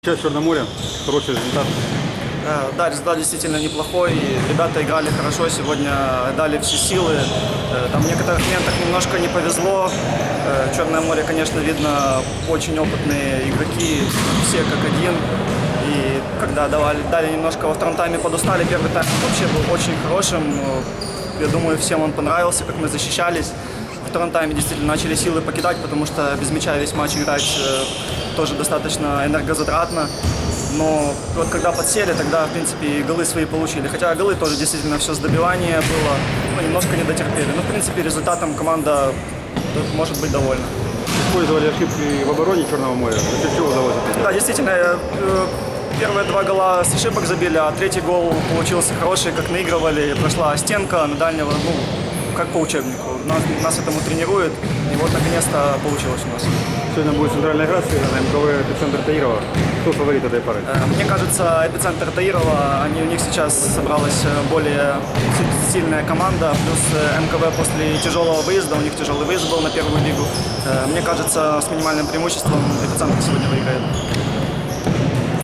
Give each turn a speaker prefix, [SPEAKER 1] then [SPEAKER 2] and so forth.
[SPEAKER 1] Часть Черноморья, хороший результат.
[SPEAKER 2] Да, результат действительно неплохой. Ребята играли хорошо, сегодня дали все силы. Там в некоторых моментах немножко не повезло. Черное море, конечно, видно, очень опытные игроки, все как один. И когда дали немножко во втором тайме подустали, первый тайм вообще был очень хорошим. Я думаю, всем он понравился, как мы защищались. Во втором тайме действительно начали силы покидать, потому что без мяча весь матч играть тоже достаточно энергозатратно. Но вот когда подсели, тогда, в принципе, и голы свои получили. Хотя голы тоже действительно все с добивания было, но немножко не дотерпели. Но, в принципе, результатом команда может быть довольна.
[SPEAKER 1] Использовали ошибки в обороне Черного моря. За счет чего удалось это?
[SPEAKER 2] Да, действительно, первые два гола с ошибок забили, а третий гол получился хороший, как наигрывали. Прошла стенка на дальнего, как по учебнику. Нас этому тренируют, и вот наконец-то получилось у нас.
[SPEAKER 1] Сегодня будет центральная игра на МКВ «Эпицентр» Таирова. Кто фаворит этой пары?
[SPEAKER 2] Мне кажется, «Эпицентр» Таирова, у них сейчас собралась более сильная команда, плюс МКВ после тяжелого выезда, у них тяжелый выезд был на первую лигу. Мне кажется, с минимальным преимуществом «Эпицентр» сегодня выиграет.